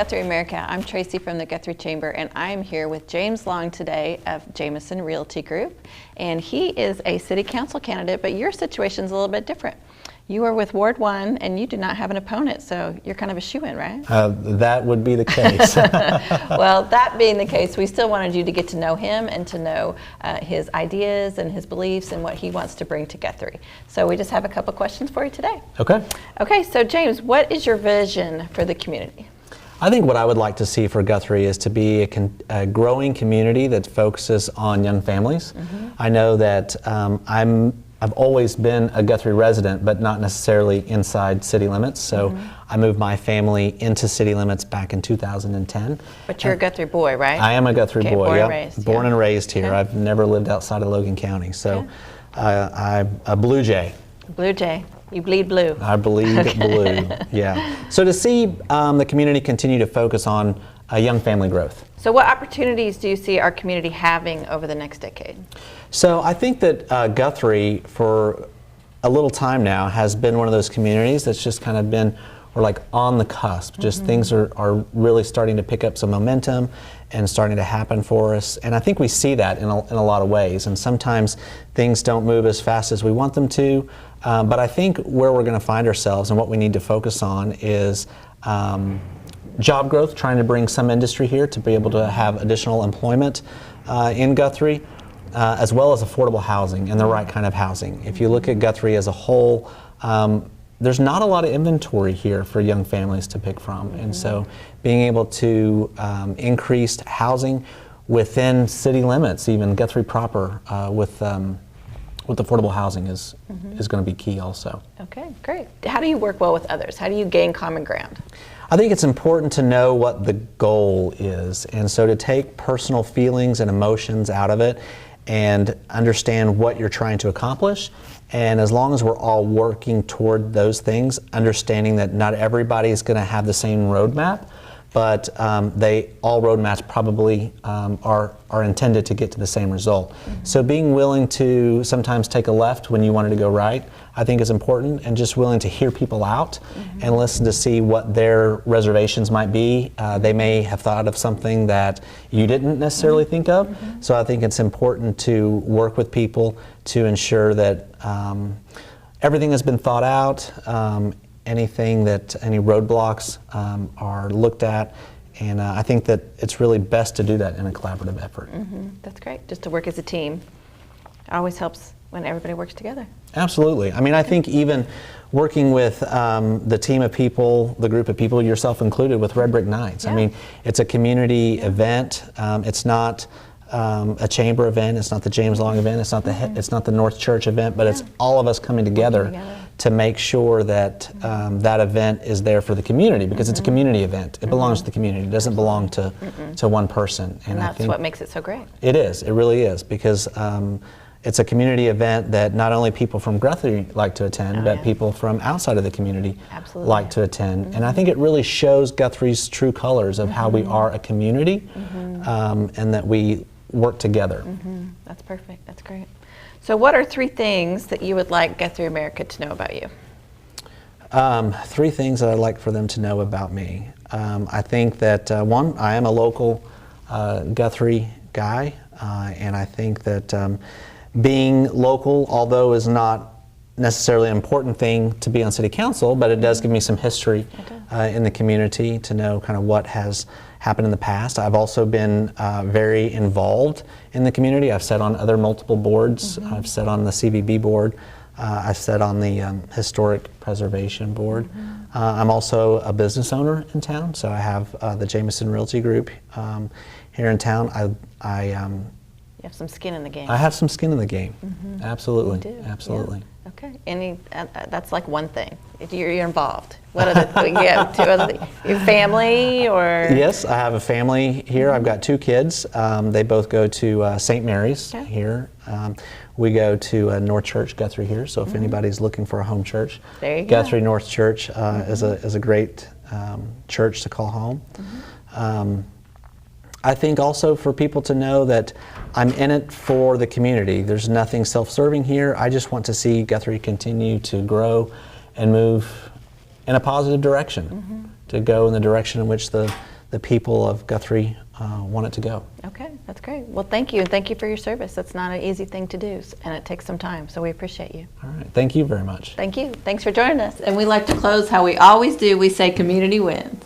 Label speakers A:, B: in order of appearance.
A: Guthrie America. I'm Tracy from the Guthrie Chamber, and I'm here with James Long today of Jameson Realty Group. And he is a city council candidate, but your situation's a little bit different. You are with Ward 1, and you do not have an opponent, so you're kind of a shoo-in, right?
B: That would be the case.
A: Well, that being the case, we still wanted you to get to know him and to know his ideas and his beliefs and what he wants to bring to Guthrie. So we just have a couple questions for you today.
B: Okay.
A: Okay, so James, what is your vision for the community?
B: I think what I would like to see for Guthrie is to be a growing community that focuses on young families. Mm-hmm. I know that I've always been a Guthrie resident, but not necessarily inside city limits. So mm-hmm. I moved my family into city limits back in 2010.
A: But you're a Guthrie boy, right?
B: I am a Guthrie boy,
A: born
B: yeah.
A: And raised,
B: born
A: yeah.
B: and raised here.
A: Okay.
B: I've never lived outside of Logan County. So I'm a Blue Jay.
A: Blue Jay. You bleed blue.
B: I bleed blue, yeah. So to see the community continue to focus on young family growth.
A: So what opportunities do you see our community having over the next decade?
B: So I think that Guthrie, for a little time now, has been one of those communities that's just kind of been, we're like on the cusp. Just mm-hmm. things are really starting to pick up some momentum and starting to happen for us. And I think we see that in a lot of ways. And sometimes things don't move as fast as we want them to. But I think where we're going to find ourselves and what we need to focus on is job growth, trying to bring some industry here to be able to have additional employment in Guthrie, as well as affordable housing and the right kind of housing. If you look at Guthrie as a whole, there's not a lot of inventory here for young families to pick from. Mm-hmm. And so being able to increase housing within city limits, even Guthrie proper, with affordable housing is going to be key also.
A: Okay, great. How do you work well with others? How do you gain common ground?
B: I think it's important to know what the goal is, and so to take personal feelings and emotions out of it and understand what you're trying to accomplish. And as long as we're all working toward those things, understanding that not everybody is going to have the same roadmap, but all roadmaps probably are intended to get to the same result. Mm-hmm. So being willing to sometimes take a left when you wanted to go right, I think is important, and just willing to hear people out mm-hmm. and listen to see what their reservations might be. They may have thought of something that you didn't necessarily mm-hmm. think of. Mm-hmm. So I think it's important to work with people to ensure that everything has been thought out. Any roadblocks are looked at, and I think that it's really best to do that in a collaborative effort.
A: Mm-hmm. That's great, just to work as a team. It always helps when everybody works together.
B: Absolutely. I mean, I think even working with the team of people, the group of people, yourself included, with Red Brick Nights. Yeah. I mean, it's a community event. It's not a chamber event. It's not the James Long event. It's not the North Church event. But it's all of us coming together to make sure that that event is there for the community, because it's a community event. It belongs to the community. It doesn't belong to one person.
A: And that's what makes it so great.
B: It is. It really is, because it's a community event that not only people from Guthrie like to attend, but people from outside of the community like to attend. And I think it really shows Guthrie's true colors of how we are a community and that we work together.
A: That's perfect. That's great. So what are 3 things that you would like Guthrie America to know about you?
B: 3 things that I'd like for them to know about me. I think that, one, I am a local Guthrie guy, and I think that being local, although is not necessarily an important thing to be on city council, but it does give me some history in the community to know kind of what has happened in the past. I've also been very involved in the community. I've sat on other multiple boards. I've sat on the CVB board. I've sat on the Historic Preservation Board. I'm also a business owner in town, so I have the Jameson Realty Group here in town.
A: You have some skin in the game.
B: I have some skin in the game. Absolutely.
A: You do.
B: Absolutely.
A: Yeah. Okay. That's like one thing. You're involved. What other things? You have 2 other things? Your family, or?
B: Yes, I have a family here. I've got 2 kids. They both go to St. Mary's here. We go to North Church, Guthrie here. So if anybody's looking for a home church,
A: there you
B: Guthrie
A: go.
B: North Church is a great church to call home. I think also for people to know that I'm in it for the community. There's nothing self-serving here. I just want to see Guthrie continue to grow and move in a positive direction, to go in the direction in which the the people of Guthrie want it to go.
A: Okay, that's great. Well, thank you, and thank you for your service. That's not an easy thing to do, and it takes some time, so we appreciate you.
B: All right, thank you very much.
A: Thank you. Thanks for joining us. And we like to close how we always do. We say community wins.